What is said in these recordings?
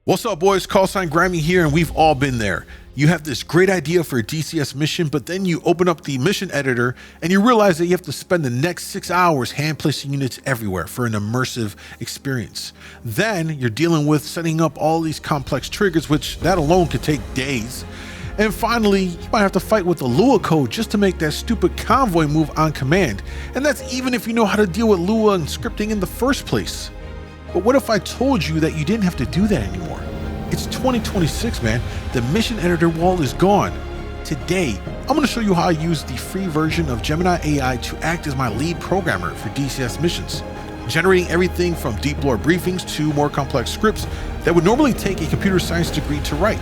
What's up, boys? Callsign Grimey here, and we've all been there. You have this great idea for a DCS mission, but then you open up the mission editor and you realize that you have to spend the next 6 hours hand placing units everywhere for an immersive experience. Then you're dealing with setting up all these complex triggers, which that alone could take days. And finally, you might have to fight with the Lua code just to make that stupid convoy move on command. And that's even if you know how to deal with Lua and scripting in the first place. But what if I told you that you didn't have to do that anymore? It's 2026, man. The mission editor wall is gone. Today, I'm going to show you how I use the free version of Gemini AI to act as my lead programmer for DCS missions, generating everything from deep lore briefings to more complex scripts that would normally take a computer science degree to write.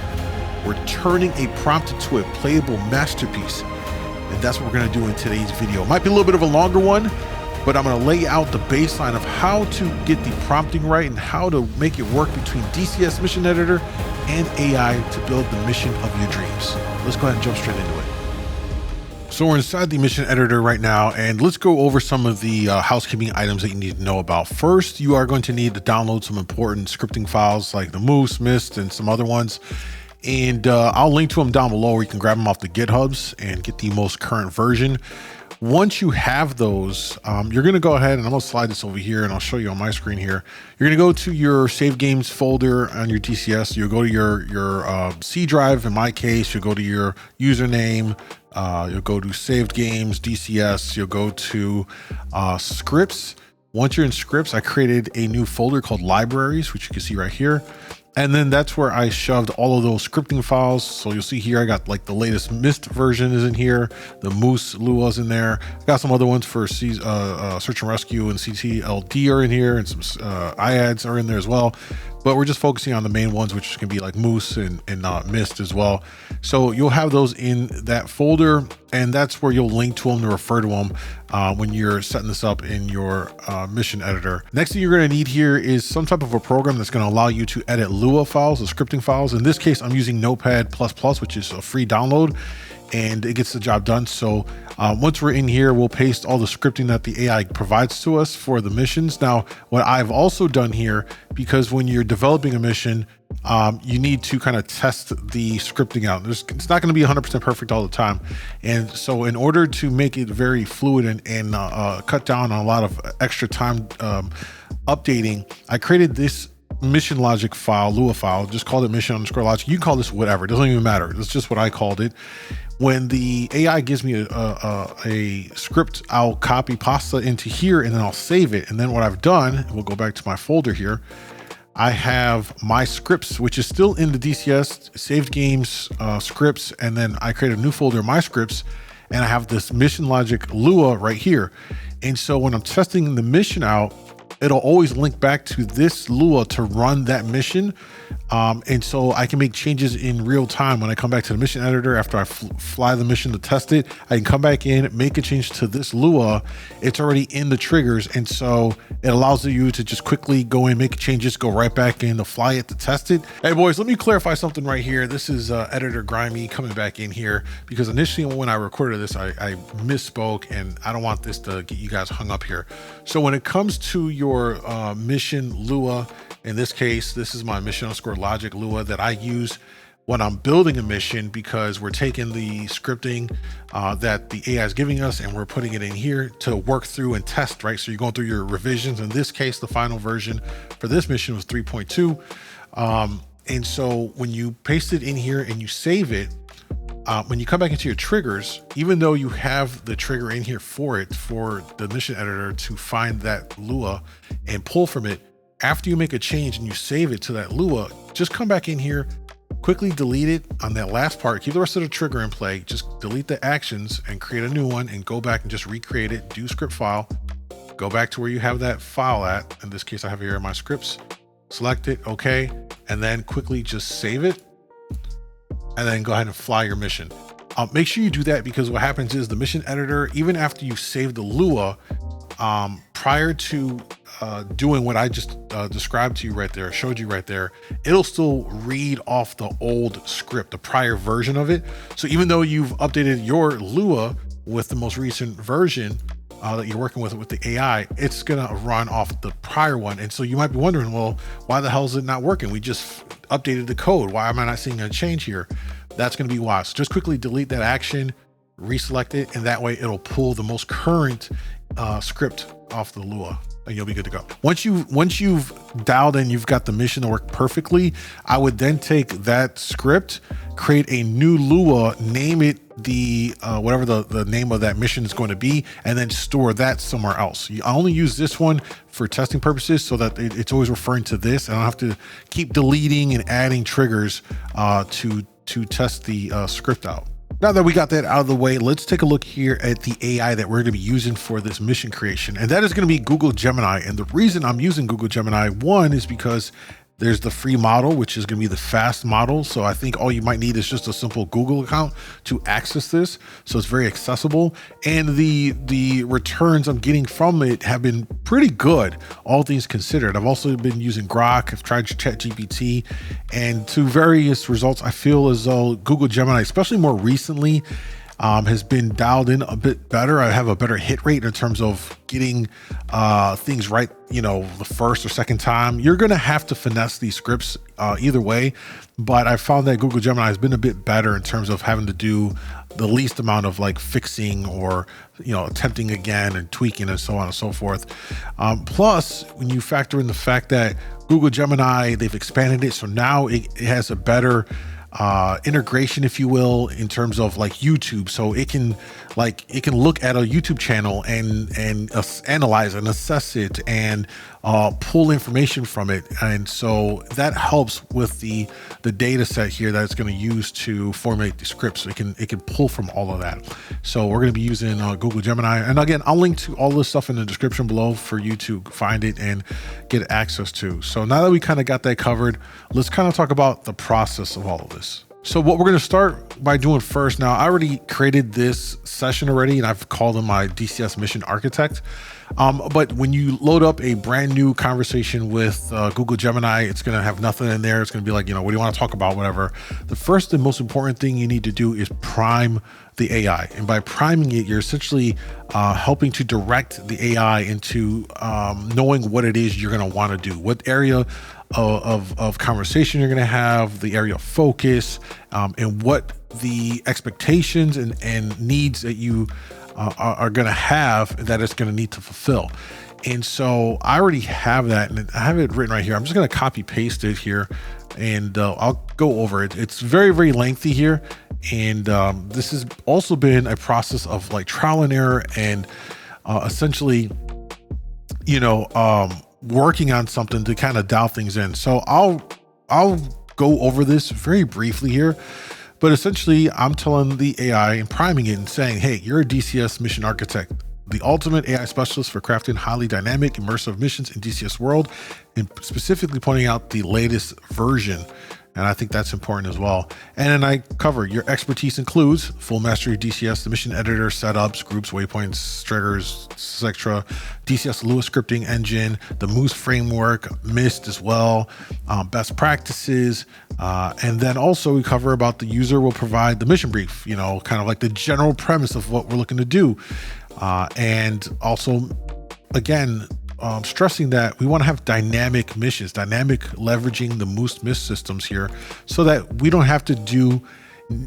We're turning a prompt into a playable masterpiece. And that's what we're going to do in today's video. It might be a little bit of a longer one, but I'm going to lay out the baseline of how to get the prompting right and how to make it work between DCS Mission Editor and AI to build the mission of your dreams. Let's go ahead and jump straight into it. So we're inside the mission editor right now, and let's go over some of the housekeeping items that you need to know about. First, you are going to need to download some important scripting files like the Moose, Mist, and some other ones. And I'll link to them down below where you can grab them off the GitHubs and get the most current version. Once you have those, you're going to go ahead and I'm going to slide this over here and I'll show you on my screen here. You're going to go to your save games folder on your DCS. You'll go to your C drive. In my case, you'll go to your username. You'll go to saved games, DCS. You'll go to scripts. Once you're in scripts, I created a new folder called libraries, which you can see right here. And then that's where I shoved all of those scripting files. So you'll see here, I got like the latest Mist version is in here. The Moose Lua's in there. I got some other ones for search and rescue and CTLD are in here, and some IADS are in there as well. But we're just focusing on the main ones, which can be like Moose and Mist as well. So you'll have those in that folder, and that's where you'll link to them to refer to them when you're setting this up in your mission editor. Next thing you're going to need here is some type of a program that's going to allow you to edit Lua files, the scripting files. In this case, I'm using Notepad++, which is a free download, and it gets the job done. So once we're in here, we'll paste all the scripting that the AI provides to us for the missions. Now, what I've also done here, because when you're developing a mission, you need to kind of test the scripting out. It's not going to be 100% perfect all the time. And so in order to make it very fluid and cut down on a lot of extra time updating, I created this mission logic file, Lua file, just called it mission_logic. You can call this whatever, it doesn't even matter. That's just what I called it. When the AI gives me a script, I'll copy pasta into here and then I'll save it. And then what I've done, we'll go back to my folder here. I have my scripts, which is still in the DCS saved games scripts. And then I create a new folder, my scripts, and I have this mission logic Lua right here. And so when I'm testing the mission out, it'll always link back to this Lua to run that mission. And so I can make changes in real time. When I come back to the mission editor, after I fly the mission to test it, I can come back in, make a change to this Lua. It's already in the triggers. And so it allows you to just quickly go in, make changes, go right back in to fly it to test it. Hey boys, let me clarify something right here. This is editor Grimey coming back in here because initially when I recorded this, I misspoke and I don't want this to get you guys hung up here. So when it comes to your mission Lua, in this case, this is my mission_logic Lua that I use when I'm building a mission, because we're taking the scripting that the AI is giving us and we're putting it in here to work through and test, right? So you're going through your revisions. In this case, the final version for this mission was 3.2. And so when you paste it in here and you save it, when you come back into your triggers, even though you have the trigger in here for the mission editor to find that Lua and pull from it, after you make a change and you save it to that Lua, just come back in here, quickly delete it on that last part, keep the rest of the trigger in play, just delete the actions and create a new one and go back and just recreate it, do script file, go back to where you have that file at. In this case, I have here my scripts, select it, okay, and then quickly just save it. And then go ahead and fly your mission. Make sure you do that because what happens is the mission editor, even after you save the Lua, prior to doing what I just described to you right there, showed you right there, it'll still read off the old script, the prior version of it. So even though you've updated your Lua with the most recent version, that you're working with the AI, it's going to run off the prior one. And so you might be wondering, well, why the hell is it not working? We just updated the code. Why am I not seeing a change here? That's going to be why. So just quickly delete that action, reselect it, and that way it'll pull the most current script off the Lua, and you'll be good to go. Once you've dialed in, you've got the mission to work perfectly, I would then take that script, create a new Lua, name it the whatever the name of that mission is going to be, and then store that somewhere else. I only use this one for testing purposes so that it's always referring to this. I don't have to keep deleting and adding triggers to test the script out. Now that we got that out of the way, let's take a look here at the AI that we're going to be using for this mission creation. And that is going to be Google Gemini. And the reason I'm using Google Gemini, one, is because there's the free model, which is going to be the fast model. So I think all you might need is just a simple Google account to access this. So it's very accessible. And the returns I'm getting from it have been pretty good, all things considered. I've also been using Grok. I've tried ChatGPT, and to various results, I feel as though Google Gemini, especially more recently, has been dialed in a bit better. I have a better hit rate in terms of getting things right, the first or second time. You're going to have to finesse these scripts either way, but I found that Google Gemini has been a bit better in terms of having to do the least amount of like fixing or attempting again and tweaking and so on and so forth. Plus, when you factor in the fact that Google Gemini, they've expanded it, so now it has a better integration, if you will, in terms of like YouTube. So it can look at a YouTube channel and analyze and assess it and pull information from it. And so that helps with the data set here that it's going to use to formulate the scripts. So it can pull from all of that. So we're going to be using Google Gemini. And again, I'll link to all this stuff in the description below for you to find it and get access to. So now that we kind of got that covered, let's kind of talk about the process of all of this. So what we're going to start by doing first, now I already created this session already, and I've called him my DCS Mission Architect. But when you load up a brand new conversation with Google Gemini, it's going to have nothing in there. It's going to be like, what do you want to talk about? Whatever. The first and most important thing you need to do is prime the AI. And by priming it, you're essentially helping to direct the AI into knowing what it is you're going to want to do, what area of conversation you're going to have, the area of focus, and what the expectations and needs that you are going to have that it's going to need to fulfill. And so I already have that, and I have it written right here. I'm just going to copy paste it here, and I'll go over it. It's very, very lengthy here. And this has also been a process of like trial and error and essentially, working on something to kind of dial things in. So I'll go over this very briefly here, but essentially I'm telling the AI and priming it and saying, hey, you're a DCS mission architect, the ultimate AI specialist for crafting highly dynamic, immersive missions in DCS World, and specifically pointing out the latest version. And I think that's important as well. And then I cover your expertise includes full mastery of DCS, the mission editor, setups, groups, waypoints, triggers, etc. DCS Lua scripting engine, the Moose framework, MIST as well, best practices. And then also we cover about the user will provide the mission brief, kind of like the general premise of what we're looking to do. And also, again, stressing that we want to have dynamic missions, dynamic leveraging the Moose MIST systems here so that we don't have to do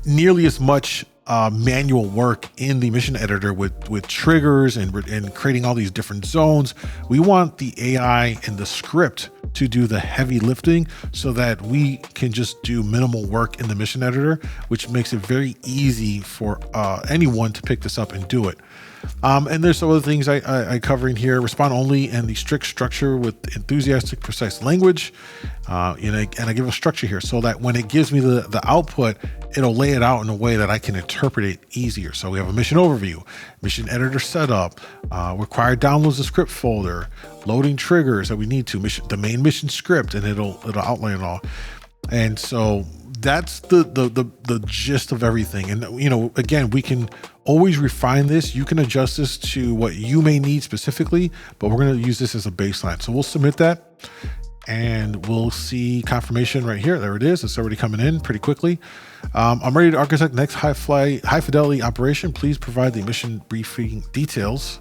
nearly as much manual work in the mission editor with triggers and creating all these different zones. We want the AI and the script to do the heavy lifting so that we can just do minimal work in the mission editor, which makes it very easy for anyone to pick this up and do it. And there's some other things I cover in here: respond only and the strict structure with enthusiastic, precise language. And I give a structure here so that when it gives me the output, it'll lay it out in a way that I can interpret it easier. So we have a mission overview, mission editor setup, required downloads the script folder, loading triggers that we need to, the main mission script, and it'll outline it all. And so that's the gist of everything. And again, we can always refine this. You can adjust this to what you may need specifically, but we're going to use this as a baseline. So we'll submit that and we'll see confirmation right here. There it is. It's already coming in pretty quickly. I'm ready to architect next high fidelity operation. Please provide the mission briefing details.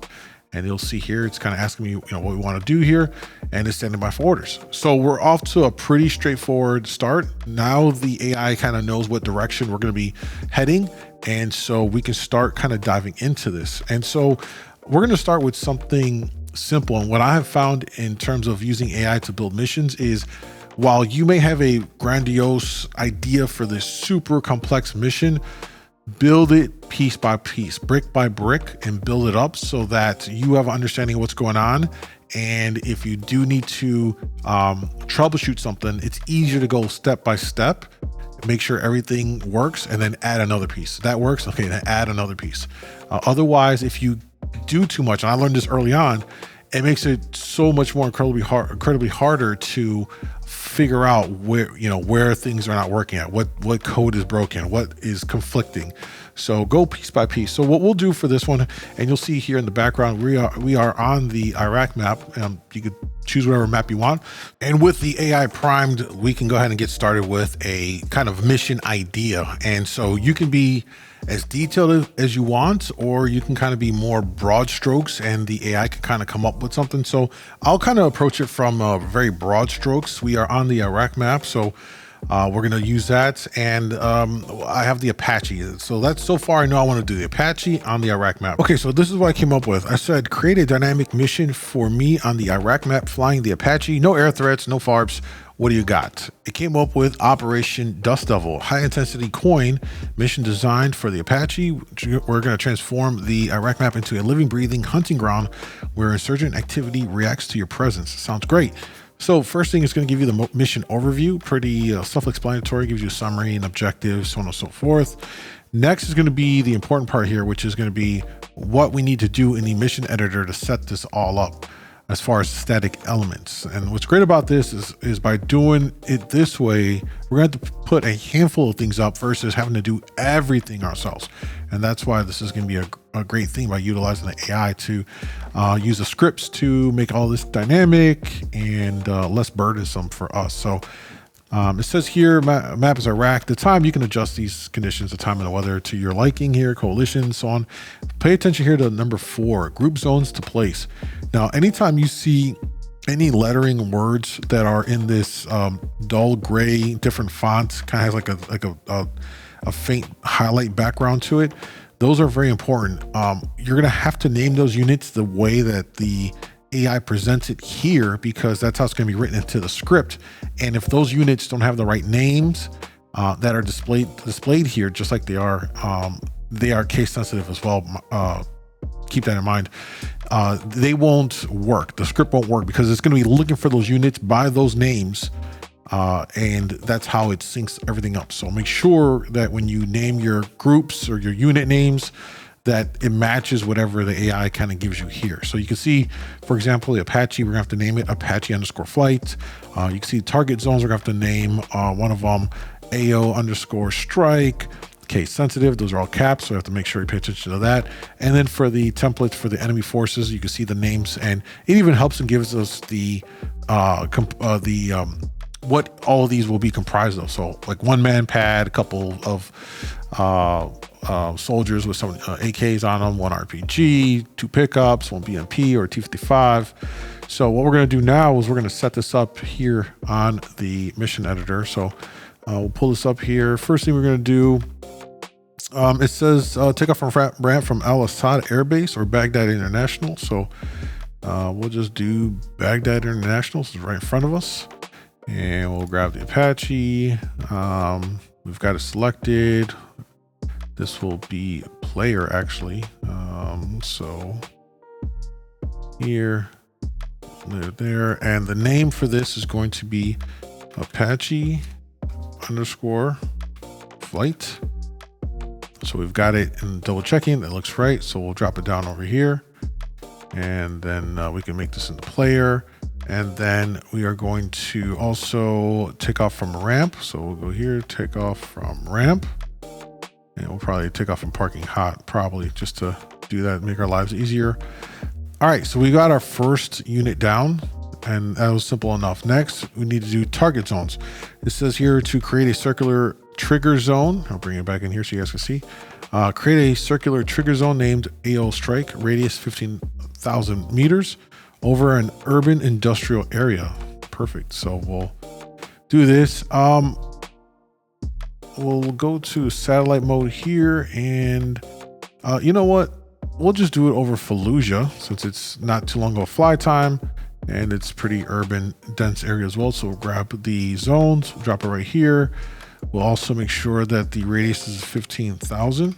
And you'll see here, it's kind of asking me, what we want to do here, and it's standing by for orders. So we're off to a pretty straightforward start. Now the AI kind of knows what direction we're going to be heading. And so we can start kind of diving into this. And so we're going to start with something simple. And what I have found in terms of using AI to build missions is, while you may have a grandiose idea for this super complex mission, build it piece by piece, brick by brick, and build it up so that you have an understanding of what's going on. And if you do need to troubleshoot something, it's easier to go step by step, make sure everything works, and then add another piece. That works, okay, then add another piece. Otherwise, if you do too much, and I learned this early on, it makes it so much more incredibly harder to figure out where things are not working at, what code is broken, what is conflicting. So go piece by piece. So what we'll do for this one, and you'll see here in the background, we are on the Iraq map. You could choose whatever map you want. And with the AI primed, we can go ahead and get started with a kind of mission idea. And so you can be as detailed as you want, or you can kind of be more broad strokes and the AI can kind of come up with something. So I'll kind of approach it from very broad strokes. We are on the Iraq map, so we're going to use that. And I have the Apache. So that's, so far I know I want to do the Apache on the Iraq map. Okay, so this is what I came up with. I said, create a dynamic mission for me on the Iraq map, flying the Apache, no air threats, no FARPs. What do you got? It came up with Operation Dust Devil, high intensity coin mission designed for the Apache. We're going to transform the Iraq map into a living, breathing hunting ground where insurgent activity reacts to your presence. Sounds great. So first thing is going to give you the mission overview, pretty self-explanatory, gives you a summary and objectives, so on and so forth. Next is going to be the important part here, which is going to be what we need to do in the mission editor to set this all up as far as static elements. And what's great about this is by doing it this way, we're going to have to put a handful of things up versus having to do everything ourselves. And that's why this is going to be a great thing, by utilizing the AI to use the scripts to make all this dynamic and less burdensome for us. So it says here, map is Iraq. The time, you can adjust these conditions, the time and the weather to your liking here, coalition, so on. Pay attention here to number 4, group zones to place. Now, anytime you see any lettering words that are in this dull gray, different fonts, kind of has like a faint highlight background to it, those are very important. You're going to have to name those units the way that the AI presents it here, because that's how it's going to be written into the script. And if those units don't have the right names that are displayed here, just like they are case sensitive as well. Keep that in mind. They won't work. The script won't work because it's going to be looking for those units by those names. And that's how it syncs everything up. So make sure that when you name your groups or your unit names, that it matches whatever the AI kind of gives you here. So you can see, for example, the Apache, we're gonna have to name it Apache_flight. You can see target zones, we're gonna have to name one of them AO_strike. Case sensitive, those are all caps, so I have to make sure you pay attention to that. And then for the templates for the enemy forces, you can see the names, and it even helps and gives us the what all of these will be comprised of. So like one man pad, a couple of soldiers with some AKs on them, one RPG, 2 pickups, 1 BMP or T55. So what we're going to do now is we're going to set this up here on the mission editor. So we'll pull this up here. First thing we're going to do, it says take off from ramp from Al Assad Air Base or Baghdad International. So we'll just do Baghdad International. This is right in front of us. And we'll grab the Apache. We've got it selected. This will be player actually. So here, there, and the name for this is going to be Apache_flight. So we've got it, and double checking, that looks right. So we'll drop it down over here, and then we can make this into player. And then we are going to also take off from ramp. So we'll go here, take off from ramp, and we'll probably take off from parking hot, probably just to do that, make our lives easier. All right, so we got our first unit down, and that was simple enough. Next, we need to do target zones. It says here to create a circular trigger zone. I'll bring it back in here so you guys can see. Create a circular trigger zone named AO strike, radius 15,000 meters over an urban industrial area. Perfect. So we'll do this. We'll go to satellite mode here, and you know what? We'll just do it over Fallujah since it's not too long of a fly time and it's pretty urban dense area as well. So we'll grab the zones, we'll drop it right here. We'll also make sure that the radius is 15,000.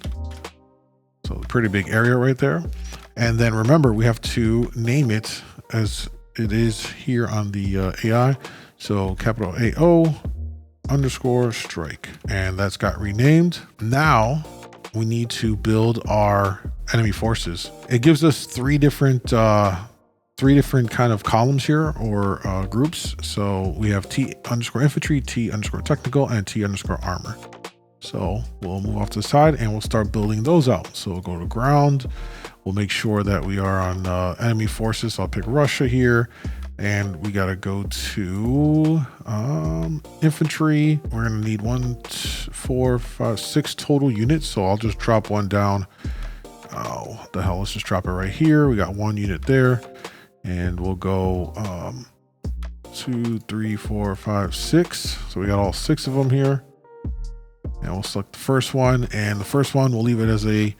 So a pretty big area right there. And then remember, we have to name it as it is here on the AI. So capital AO underscore strike, and that's got renamed. Now we need to build our enemy forces. It gives us three different kind of columns here, or groups. So we have T underscore infantry, T underscore technical, and T underscore armor. So we'll move off to the side and we'll start building those out. So we'll go to ground. We'll make sure that we are on enemy forces. So I'll pick Russia here, and we got to go to infantry. We're going to need 1, 4, 5, 6 total units. So I'll just drop one down. Oh, what the hell? Let's just drop it right here. We got 1 unit there, and we'll go 2, 3, 4, 5, 6. So we got all 6 of them here. And we'll select the first one, and the first one we'll leave it as a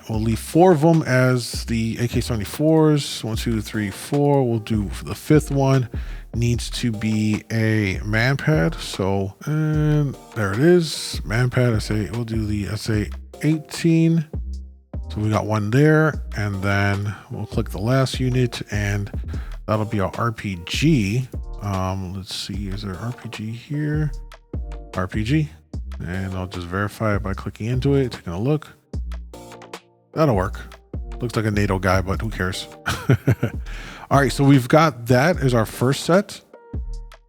we'll leave 4 of them as the AK-74s. 1, 2, 3, 4. We'll do for the 5th one. Needs to be a manpad. So, and there it is, manpad. We'll do the SA-18. So we got 1 there, and then we'll click the last unit, and that'll be our RPG. Let's see, is there RPG here? RPG. And I'll just verify it by clicking into it, taking a look. That'll work. Looks like a NATO guy, but who cares? All right, so we've got that as our first set.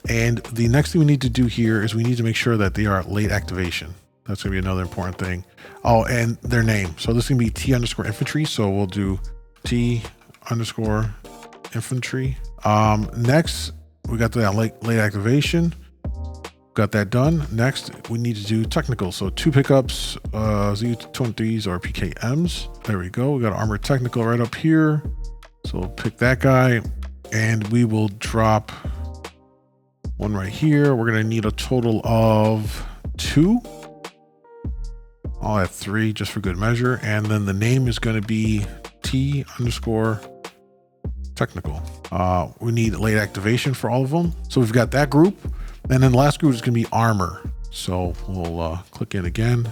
And the next thing we need to do here is we need to make sure that they are late activation. That's gonna be another important thing. Oh, and their name. So this is gonna be T underscore infantry. So we'll do T underscore infantry. Next, we got the late activation. Got that done. Next, we need to do technical. So 2 pickups, Z23s or PKMs. There we go. We got armor technical right up here. So we'll pick that guy, and we will drop 1 right here. We're gonna need a total of 2. I'll add 3 just for good measure. And then the name is gonna be T underscore technical. We need late activation for all of them. So we've got that group. And then the last group is going to be armor. So we'll click in again.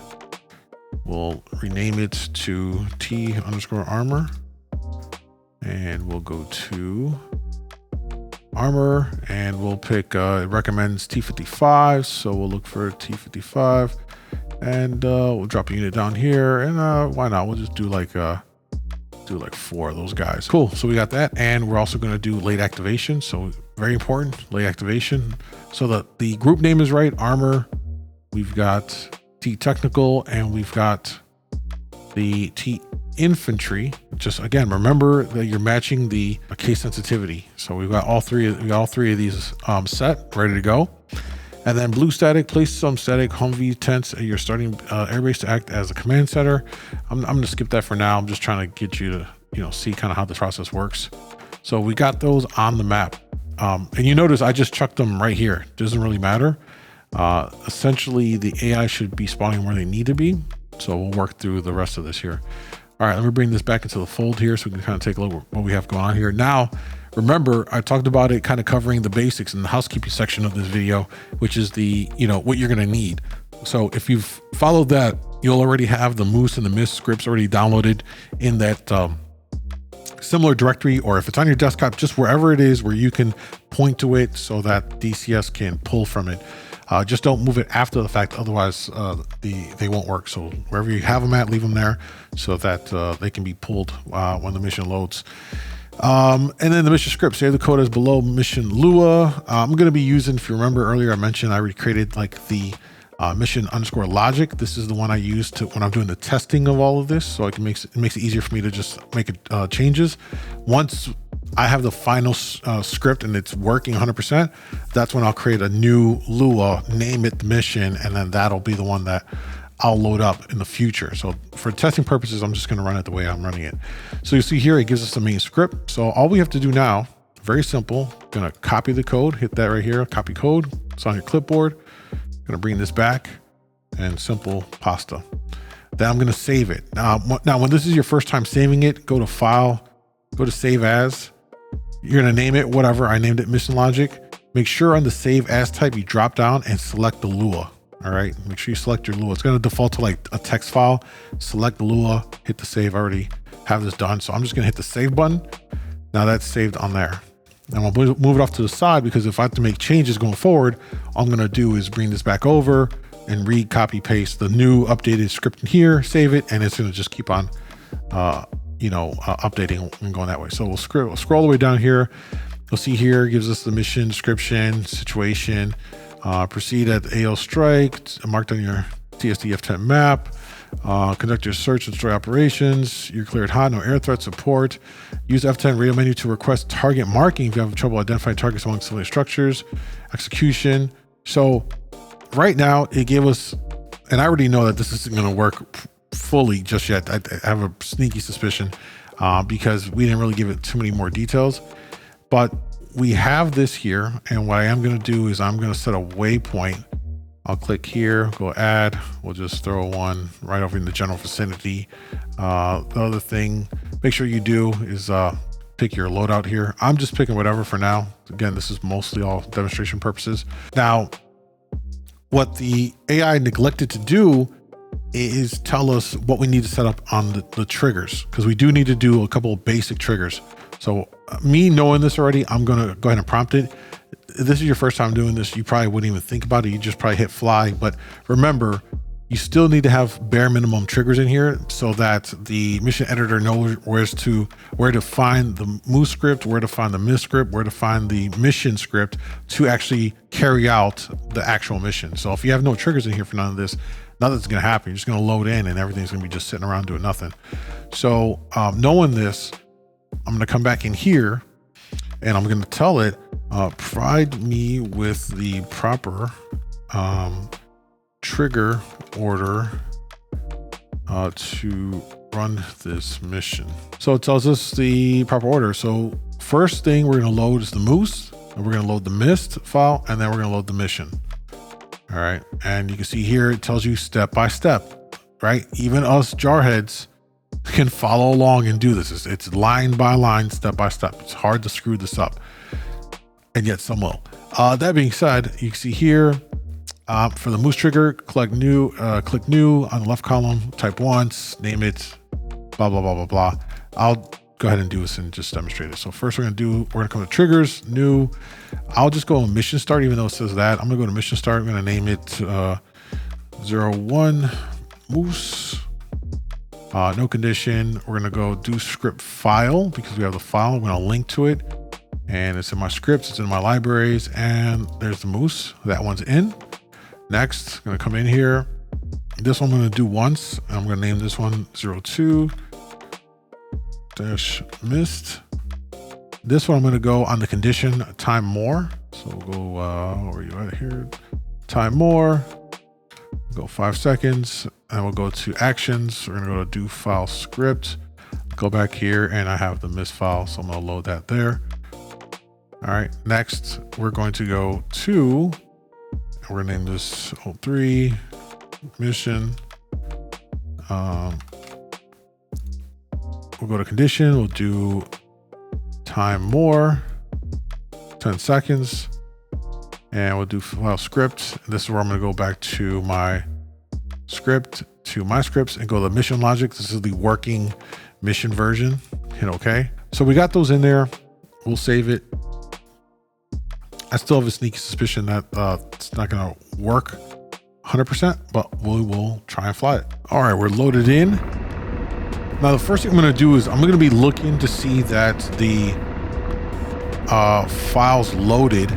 We'll rename it to T underscore armor. And we'll go to armor, and we'll pick, it recommends T55. So we'll look for T55, and we'll drop a unit down here. And why not? We'll just do like 4 of those guys. Cool. So we got that. And we're also going to do late activation. So very important, late activation. So the group name is right, armor. We've got T technical, and we've got the T infantry. Just again, remember that you're matching the case sensitivity. So we've got all three of these set, ready to go. And then blue static, place some static Humvee tents at your starting airbase to act as a command center. I'm going to skip that for now. I'm just trying to get you to see kind of how this process works. So we got those on the map. And you notice I just chucked them right here. Doesn't really matter. Essentially, the AI should be spawning where they need to be. So we'll work through the rest of this here. All right, let me bring this back into the fold here so we can kind of take a look at what we have going on here. Now, remember, I talked about it kind of covering the basics in the housekeeping section of this video, which is the, what you're going to need. So if you've followed that, you'll already have the Moose and the Mist scripts already downloaded in that similar directory, or if it's on your desktop, just wherever it is where you can point to it so that DCS can pull from it. Just don't move it after the fact, otherwise they won't work. So wherever you have them at, leave them there so that they can be pulled when the mission loads. And then the mission script, save the code as below mission Lua. I'm going to be using, if you remember earlier, I mentioned I recreated like the mission underscore logic. This is the one I use when I'm doing the testing of all of this. So it makes it easier for me to just make changes. Once I have the final script and it's working 100%, that's when I'll create a new Lua, name it the mission, and then that'll be the one that I'll load up in the future. So for testing purposes, I'm just going to run it the way I'm running it. So you see here, it gives us the main script. So all we have to do now, very simple, going to copy the code, hit that right here, copy code. It's on your clipboard. Going to bring this back and simple pasta. Then I'm going to save it. Now, when this is your first time saving it, go to File, go to Save As. You're going to name it whatever. I named it Mission Logic. Make sure on the Save As type, you drop down and select the Lua. All right, make sure you select your Lua. It's going to default to like a text file. Select the Lua, hit the save. I already have this done. So I'm just going to hit the save button. Now that's saved on there. And I'll move it off to the side because if I have to make changes going forward, all I'm going to do is bring this back over and copy paste the new updated script in here, save it, and it's going to just keep on, updating and going that way. So we'll scroll all the way down here. You'll see here, gives us the mission description, situation, proceed at AO strike, marked on your TSD F10 map, conduct your search and destroy operations. You're cleared hot, no air threat support. Use F10 radio menu to request target marking if you have trouble identifying targets among civilian structures. Execution. So right now it gave us, and I already know that this isn't going to work fully just yet. I have a sneaky suspicion because we didn't really give it too many more details, but we have this here. And what I am going to do is I'm going to set a waypoint. I'll click here, go add. We'll just throw one right over in the general vicinity. The other thing, make sure you do is pick your loadout here. I'm just picking whatever for now. Again, this is mostly all demonstration purposes. Now, what the AI neglected to do is tell us what we need to set up on the triggers, because we do need to do a couple of basic triggers. So me knowing this already, I'm going to go ahead and prompt it. If this is your first time doing this, you probably wouldn't even think about it. You just probably hit fly. But remember, you still need to have bare minimum triggers in here so that the mission editor knows where to find the move script, where to find the miss script, where to find the mission script to actually carry out the actual mission. So if you have no triggers in here for none of this, nothing's going to happen. You're just going to load in and everything's going to be just sitting around doing nothing. So knowing this, I'm going to come back in here and I'm going to tell it, provide me with the proper trigger order to run this mission. So it tells us the proper order. So first thing we're going to load is the moose, and we're going to load the mist file, and then we're going to load the mission. All right. And you can see here, it tells you step by step, right? Even us jarheads can follow along and do this. It's line by line, step by step. It's hard to screw this up, and yet some will. That being said, you can see here for the moose trigger, click new on the left column, type once, name it, blah, blah, blah, blah, blah. I'll go ahead and do this and just demonstrate it. So first we're going to come to triggers, new. I'll just go on mission start, even though it says that. I'm going to go to mission start. I'm going to name it 01 moose. No condition. We're going to go do script file because we have the file. I'm going to link to it, and it's in my scripts. It's in my libraries, and there's the moose. That one's in. Next, I'm going to come in here. This one I'm going to do once. I'm going to name this one 02 mist. This one I'm going to go on the condition time more. So we'll go, where are you at here? Time more. Go 5 seconds, and we'll go to actions. We're going to go to do file script. Go back here, and I have the mist file, so I'm going to load that there. All right. Next, we're going to go to, we're going to name this 03 mission. We'll go to condition. We'll do time more, 10 seconds, and we'll do file script. This is where I'm going to go back to my script, to my scripts, and go to mission logic. This is the working mission version. Hit OK. So we got those in there. We'll save it. I still have a sneaky suspicion that it's not going to work 100%, but we will try and fly it. All right, we're loaded in. Now, the first thing I'm going to do is I'm going to be looking to see that the files loaded.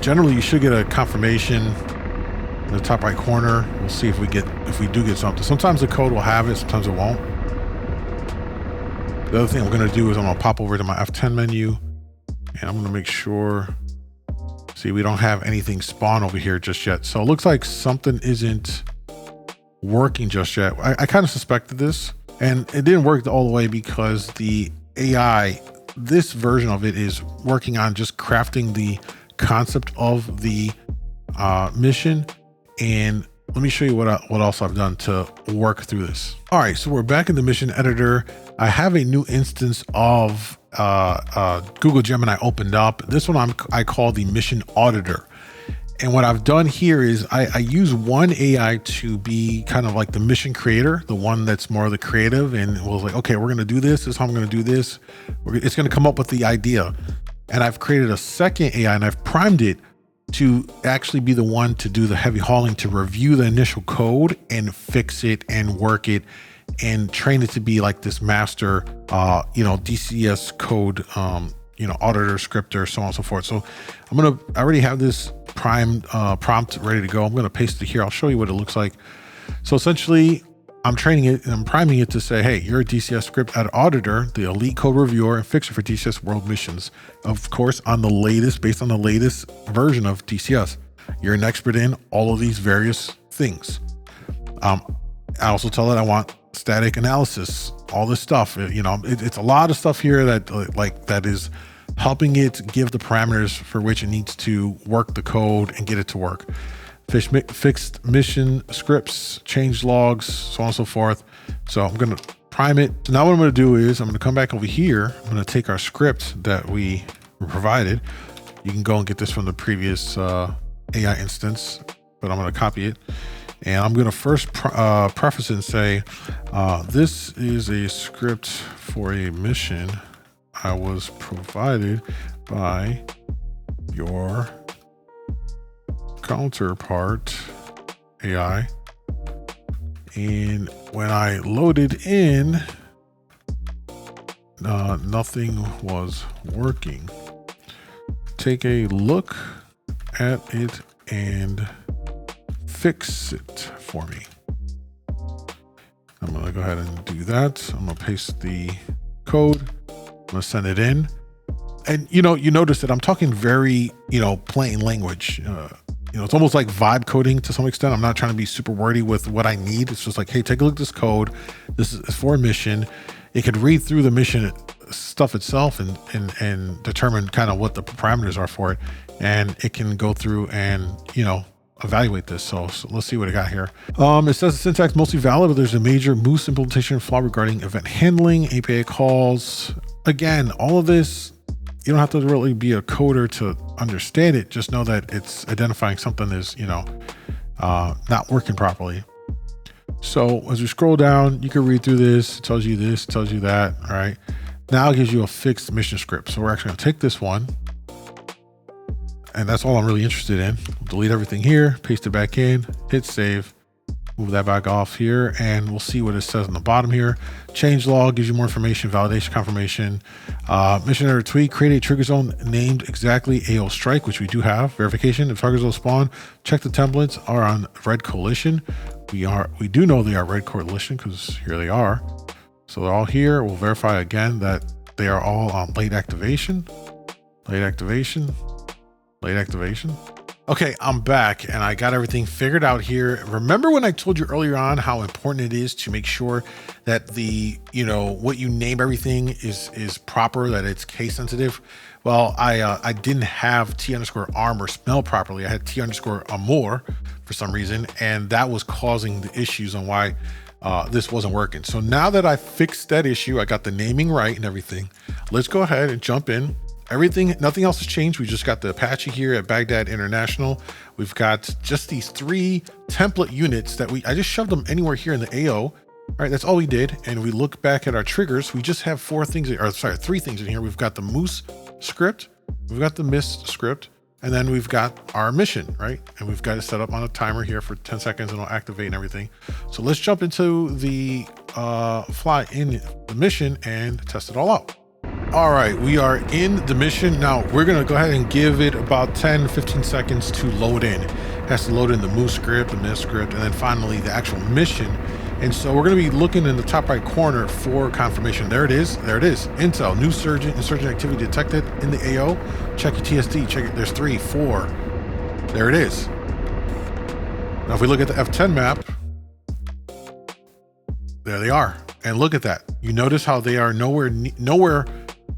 Generally, you should get a confirmation in the top right corner. We'll see if we do get something. Sometimes the code will have it, sometimes it won't. The other thing I'm going to do is I'm going to pop over to my F10 menu, and I'm going to make sure, see, we don't have anything spawn over here just yet. So it looks like something isn't working just yet. I kind of suspected this, and it didn't work all the way because the AI, this version of it, is working on just crafting the concept of the mission. And let me show you what else I've done to work through this. All right, so we're back in the mission editor. I have a new instance of Google Gemini opened up. This one I call the mission auditor. And what I've done here is I use one AI to be kind of like the mission creator, the one that's more of the creative, and was like, okay, we're going to do this. This is how I'm going to do this. It's going to come up with the idea. And I've created a second AI, and I've primed it to actually be the one to do the heavy hauling, to review the initial code and fix it and work it and train it to be like this master, DCS code, auditor, scripter, so on and so forth. So I already have this primed prompt ready to go. I'm going to paste it here. I'll show you what it looks like. So essentially I'm training it and I'm priming it to say, hey, you're a DCS script auditor, the elite code reviewer and fixer for DCS World missions. Of course, based on the latest version of DCS. You're an expert in all of these various things. I also tell it I want static analysis, all this stuff. It's a lot of stuff here that is helping it give the parameters for which it needs to work the code and get it to work. Fixed mission scripts, change logs, so on and so forth. So I'm going to prime it. So now what I'm going to do is I'm going to come back over here. I'm going to take our script that we provided. You can go and get this from the previous AI instance, but I'm going to copy it. And I'm going to first preface it and say, this is a script for a mission I was provided by your counterpart AI. And when I loaded in, nothing was working. Take a look at it and fix it for me. I'm going to go ahead and do that. I'm going to paste the code. I'm going to send it in. And you notice that I'm talking very, plain language. It's almost like vibe coding to some extent. I'm not trying to be super wordy with what I need. It's just like, hey, take a look at this code. This is for a mission. It could read through the mission stuff itself and determine kind of what the parameters are for it. And it can go through and, evaluate this. So let's see what I got here. It says the syntax mostly valid, but there's a major Moose implementation flaw regarding event handling, API calls. Again, all of this, you don't have to really be a coder to understand it. Just know that it's identifying something is, not working properly. So as we scroll down, you can read through this. It tells you this, it tells you that. All right. Now it gives you a fixed mission script. So we're actually going to take this one. And that's all I'm really interested in. Delete everything here, paste it back in, hit save, move that back off here, and we'll see what it says on the bottom here. Change log gives you more information, validation confirmation, mission editor tweak, create a trigger zone named exactly AO strike, which we do have. Verification, if targets will spawn, check the templates are on red coalition. We do know they are red coalition because here they are. So they're all here. We'll verify again that they are all on late activation. Okay, I'm back and I got everything figured out here. Remember when I told you earlier on how important it is to make sure that the, what you name everything is proper, that it's case sensitive? Well, I didn't have T_arm smell properly. I had T_amor for some reason, and that was causing the issues on why this wasn't working. So now that I fixed that issue, I got the naming right and everything. Let's go ahead and jump in. Nothing else has changed. We just got the Apache here at Baghdad International. We've got just these 3 template units that I just shoved them anywhere here in the AO. All right, that's all we did. And we look back at our triggers. We just have 3 things in here. We've got the Moose script, we've got the Mist script, and then we've got our mission, right? And we've got it set up on a timer here for 10 seconds and it'll activate and everything. So let's jump into the fly in the mission and test it all out. All right, we are in the mission. Now we're gonna go ahead and give it about 10-15 seconds to load in. It has to load in the Moose script, the Mist script, and then finally the actual mission. And so we're going to be looking in the top right corner for confirmation. There it is. There it is. Intel, new insurgent activity detected in the AO. Check your TSD. Check it. There's 3, 4. There it is. Now, if we look at the F10 map, there they are. And look at that. You notice how they are nowhere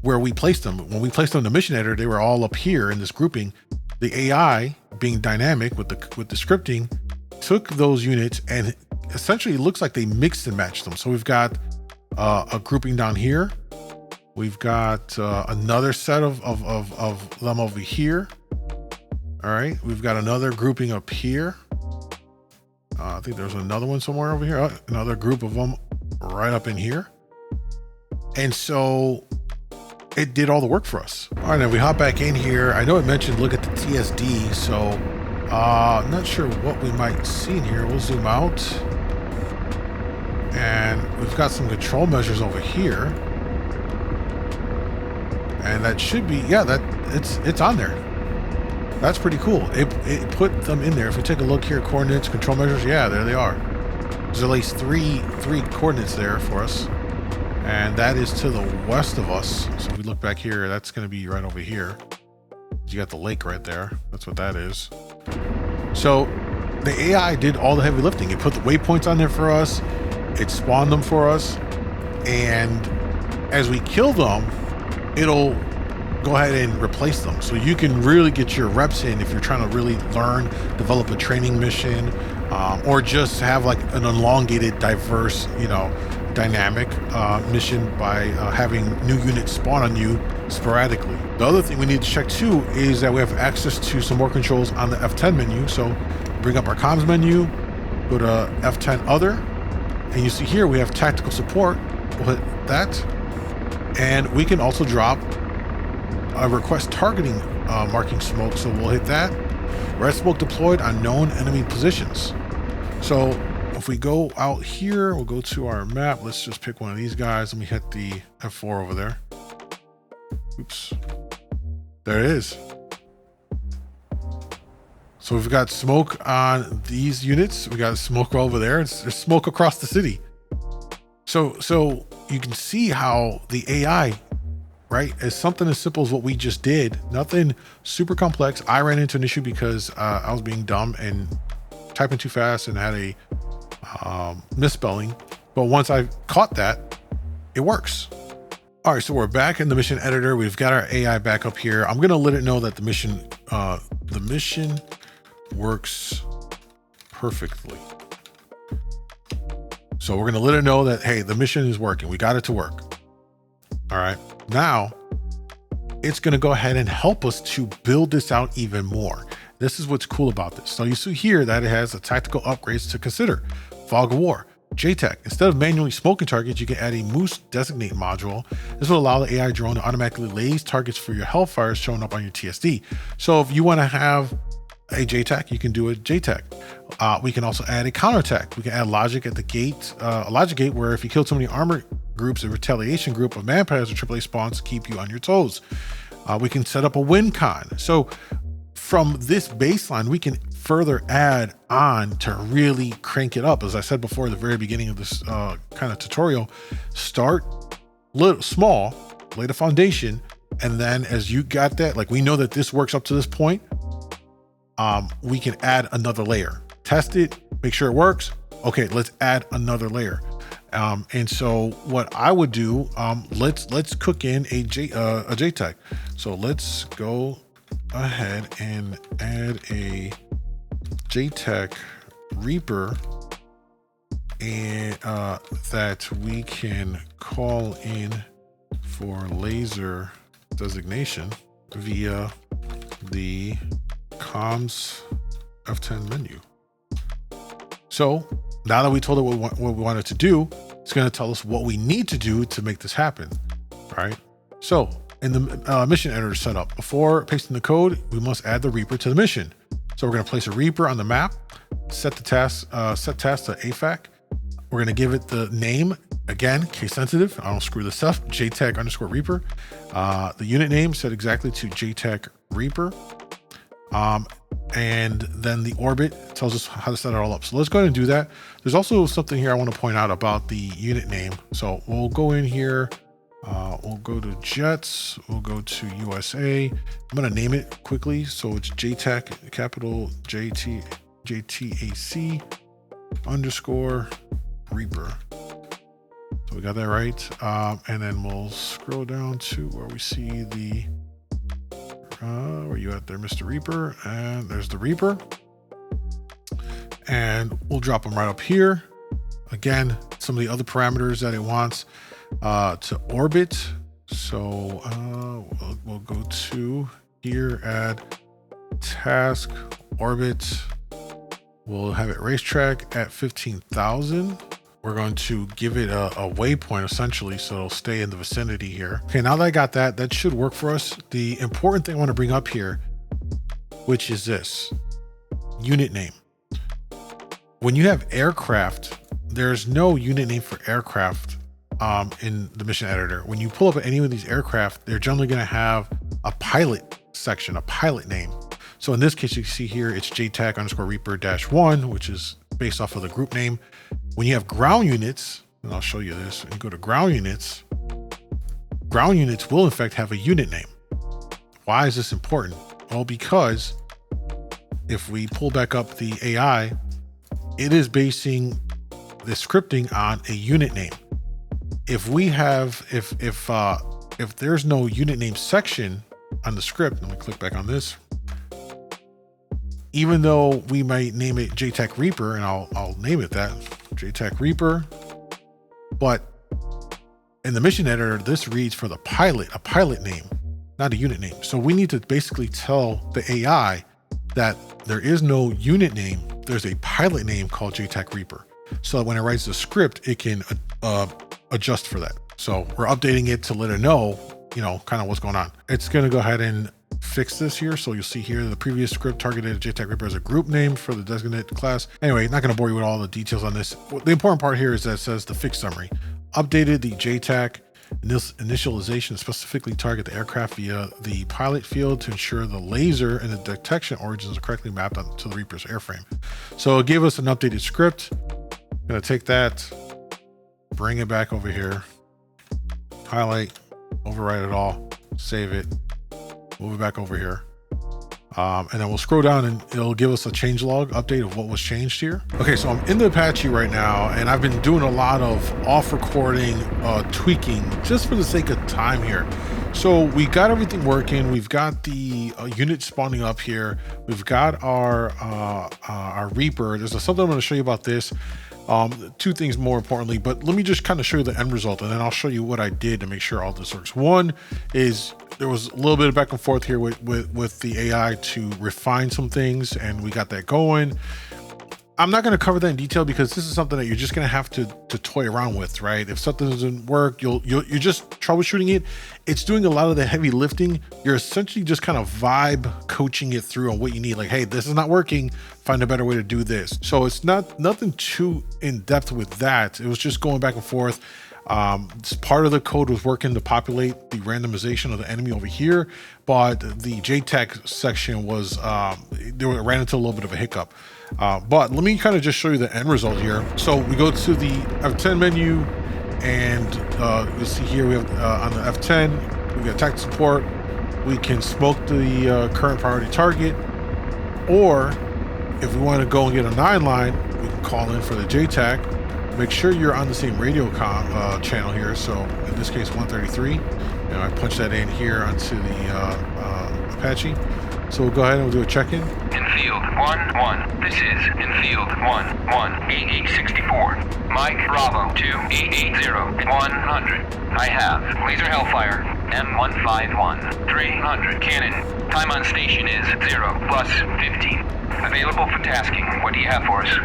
where we placed them. When we placed them in the mission editor, they were all up here in this grouping. The AI, being dynamic with the scripting, took those units and essentially it looks like they mixed and matched them. So we've got a grouping down here. We've got another set of them over here. All right. We've got another grouping up here. I think there's another one somewhere over here. Another group of them right up in here. And so it did all the work for us. All right, now we hop back in here. I know it mentioned look at the TSD. So I'm not sure what we might see in here. We'll zoom out. And we've got some control measures over here. And that should be, yeah, that it's on there. That's pretty cool. It put them in there. If we take a look here, coordinates, control measures, yeah, there they are. There's at least three coordinates there for us. And that is to the west of us. So if we look back here, that's going to be right over here. You got the lake right there. That's what that is. So the AI did all the heavy lifting. It put the waypoints on there for us. It spawned them for us. And as we kill them, it'll go ahead and replace them. So you can really get your reps in if you're trying to really learn, develop a training mission, or just have like an elongated, diverse, dynamic mission by having new units spawn on you sporadically. The other thing we need to check too is that we have access to some more controls on the F10 menu. So bring up our comms menu, go to F10 other, and you see here we have tactical support. We'll hit that, and we can also drop a request targeting marking smoke. So we'll hit that. Red smoke deployed on known enemy positions. So if we go out here, we'll go to our map. Let's just pick one of these guys. Let me hit the F4 over there. Oops. There it is. So we've got smoke on these units. We got smoke over there. There's smoke across the city. So you can see how the AI, right, is something as simple as what we just did. Nothing super complex. I ran into an issue because I was being dumb and typing too fast and had a misspelling. But once I caught that, it works. All right, so we're back in the mission editor. We've got our AI back up here. I'm gonna let it know that the mission works perfectly. So we're gonna let it know that, hey, the mission is working. We got it to work. All right, now it's gonna go ahead and help us to build this out even more. This is what's cool about this. So you see here that it has the tactical upgrades to consider. Fog of War, JTAC. Instead of manually smoking targets, you can add a Moose Designate module. This will allow the AI drone to automatically laze targets for your Hellfires showing up on your TSD. So if you want to have a JTAC, you can do a JTAC. We can also add a counterattack. We can add logic at the gate, a logic gate where if you kill too many armor groups, a retaliation group of manpowers or AAA spawns to keep you on your toes. We can set up a win con. So from this baseline, we can further add on to really crank it up. As I said before at the very beginning of this kind of tutorial, start little small, lay the foundation, and then as you got that, like we know that this works up to this point, we can add another layer, test it, make sure it works. Okay, let's add another layer. And so what I would do, let's cook in a JTAC. So let's go ahead and add a JTAC Reaper, and that we can call in for laser designation via the comms F10 menu. So now that we told it what we wanted to do, it's going to tell us what we need to do to make this happen. All right. So in the mission editor setup, before pasting the code, we must add the Reaper to the mission. So we're going to place a Reaper on the map, set the task, set task to AFAC. We're going to give it the name, again, case sensitive. I don't screw this up. JTAC_Reaper. The unit name set exactly to JTAC Reaper. And then the orbit tells us how to set it all up. So let's go ahead and do that. There's also something here I want to point out about the unit name. So we'll go in here, we'll go to Jets, we'll go to USA. I'm going to name it quickly. So it's JTAC, capital JTAC _ Reaper. So we got that right. And then we'll scroll down to where we see the where you at there, Mr. Reaper? And there's the Reaper. And we'll drop them right up here. Again, some of the other parameters that it wants to orbit. So we'll go to here, add task orbit. We'll have it racetrack at 15,000. We're going to give it a waypoint essentially, so it'll stay in the vicinity here. Okay, now that I got that, that should work for us. The important thing I want to bring up here, which is this unit name. When you have aircraft, there's no unit name for aircraft in the mission editor. When you pull up any of these aircraft, they're generally going to have a pilot section, a pilot name. So in this case, you can see here, it's JTAC _ Reaper -1, which is based off of the group name. When you have ground units, and I'll show you this, and you go to ground units will in fact have a unit name. Why is this important? Well, because if we pull back up the AI, it is basing the scripting on a unit name. If we have, if there's no unit name section on the script, let me click back on this. Even though we might name it JTAC Reaper, and I'll name it that, JTAC Reaper, but in the mission editor, this reads for the pilot, a pilot name, not a unit name. So we need to basically tell the AI that there is no unit name, there's a pilot name called JTAC Reaper. So that when it writes the script, it can adjust for that. So we're updating it to let it know, kind of what's going on. It's going to go ahead and fix this here. So you'll see here the previous script targeted JTAC Reaper as a group name for the designated class. Anyway, not going to bore you with all the details on this. The important part here is that it says the fix summary. Updated the JTAC initialization to specifically target the aircraft via the pilot field to ensure the laser and the detection origins are correctly mapped onto the Reaper's airframe. So it gave us an updated script. I'm going to take that, bring it back over here, highlight, overwrite it all, save it, move it back over here. And then we'll scroll down and it'll give us a changelog update of what was changed here. Okay, so I'm in the Apache right now, and I've been doing a lot of off recording, tweaking just for the sake of time here. So we got everything working. We've got the unit spawning up here. We've got our Reaper. There's something I'm going to show you about this. Two things more importantly, but let me just kind of show you the end result, and then I'll show you what I did to make sure all this works. One is there was a little bit of back and forth here with the AI to refine some things, and we got that going. I'm not going to cover that in detail because this is something that you're just going to have to toy around with, right? If something doesn't work, you're just troubleshooting it. It's doing a lot of the heavy lifting. You're essentially just kind of vibe coaching it through on what you need. Like, hey, this is not working. Find a better way to do this. So it's nothing too in depth with that. It was just going back and forth. Part of the code was working to populate the randomization of the enemy over here, but the JTAC section was ran into a little bit of a hiccup. But let me kind of just show you the end result here. So we go to the F10 menu, and you'll see here we have on the F10, we got tactical support. We can smoke the current priority target, or if we want to go and get a 9 line, we can call in for the JTAC. Make sure you're on the same radio channel here. So in this case, 133, and I punch that in here onto the Apache. So we'll go ahead and we'll do a check-in. Infield 1-1. This is Infield 1-1-8864. Mike Bravo 2880 100. I have laser Hellfire M151 300 cannon. Time on station is 0 plus 15. Available for tasking. What do you have for us?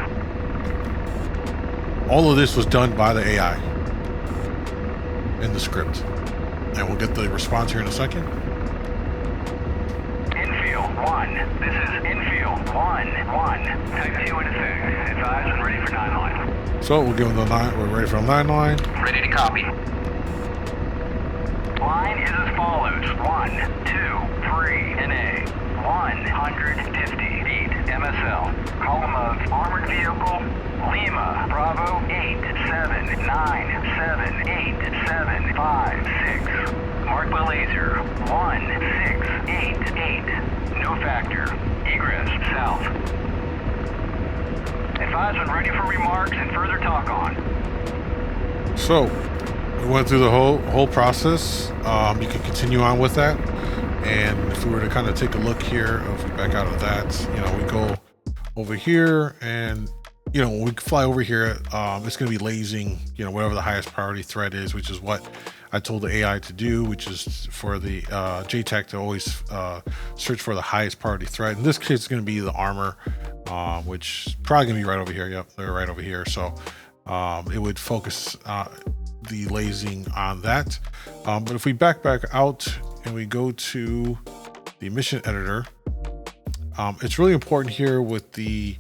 All of this was done by the AI in the script, and we'll get the response here in a second. Infield 1. This is Infield 1-1. Type 2 in effect. Advised and ready for 9 line. So we'll give them the 9. We're ready for a 9 line. Ready to copy. Line is as follows: 1, 2, 3, NA. 150 feet MSL. Column of armored vehicle, Lima, Bravo 879787556. Mark by laser 1688. No factor. Egress south. Advise when ready for remarks and further talk on. So we went through the whole process. You can continue on with that. And if we were to kind of take a look here, if we back out of that, we go over here, and when we fly over here, it's going to be lasing, whatever the highest priority threat is, which is what I told the AI to do, which is for the JTAC to always search for the highest priority threat. In this case, it's going to be the armor, which is probably going to be right over here. Yep, they're right over here. So it would focus the lasing on that. But if we back out and we go to the mission editor, it's really important here with the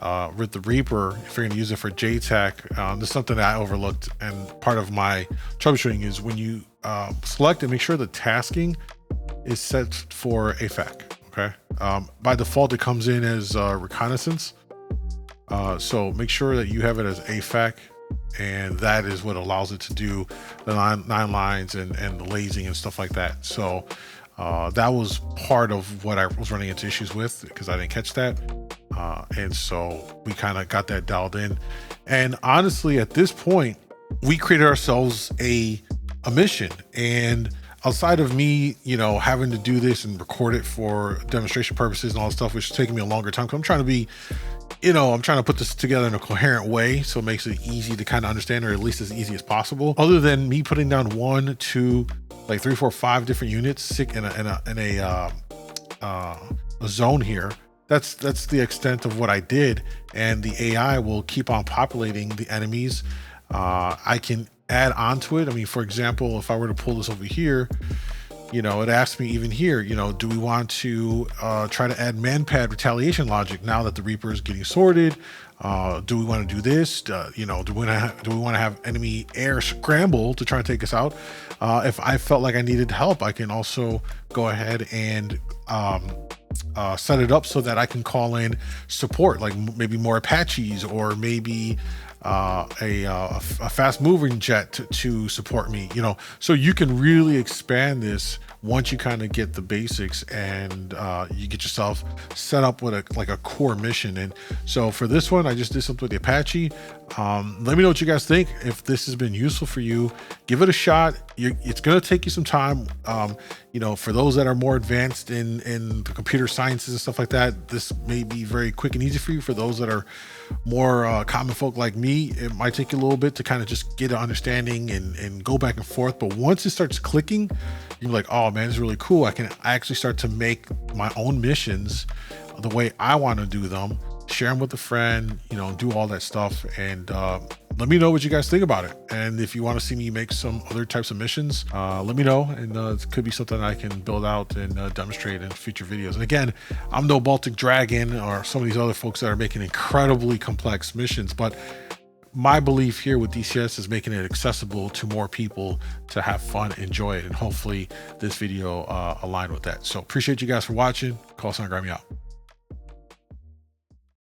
Reaper, if you're going to use it for JTAC. This is something that I overlooked, and part of my troubleshooting is when you select and make sure the tasking is set for AFAC. Okay, by default it comes in as reconnaissance, so make sure that you have it as AFAC, and that is what allows it to do the nine lines and the lasing and stuff like that. So that was part of what I was running into issues with, because I didn't catch that. And so we kind of got that dialed in. And honestly, at this point, we created ourselves a mission. And outside of me, having to do this and record it for demonstration purposes and all that stuff, which is taking me a longer time, because I'm trying to be, I'm trying to put this together in a coherent way so it makes it easy to kind of understand, or at least as easy as possible. Other than me putting down 1, 2, like 3, 4, 5 different units in a zone here. That's the extent of what I did, and the AI will keep on populating the enemies. I can add onto it. I mean, for example, if I were to pull this over here, it asks me even here, do we want to try to add manpad retaliation logic now that the Reaper is getting sorted? Do we want to do this? Do we want to have enemy air scramble to try and take us out? If I felt like I needed help, I can also go ahead and set it up so that I can call in support, like maybe more Apaches, or maybe a fast moving jet to support me, so you can really expand this once you kind of get the basics, and you get yourself set up with a core mission. And so for this one, I just did something with the Apache. Let me know what you guys think. If this has been useful for you, give it a shot. It's going to take you some time. For those that are more advanced in the computer sciences and stuff like that, this may be very quick and easy for you. For those that are more common folk like me, it might take you a little bit to kind of just get an understanding and go back and forth. But once it starts clicking, you're like, oh man, it's really cool. I actually start to make my own missions the way I want to do them, share them with a friend, do all that stuff. And let me know what you guys think about it. And if you want to see me make some other types of missions, let me know. And it could be something I can build out and demonstrate in future videos. And again, I'm no Baltic Dragon or some of these other folks that are making incredibly complex missions, but my belief here with DCS is making it accessible to more people to have fun, enjoy it, and hopefully this video aligned with that. So appreciate you guys for watching. Callsign Grimey out.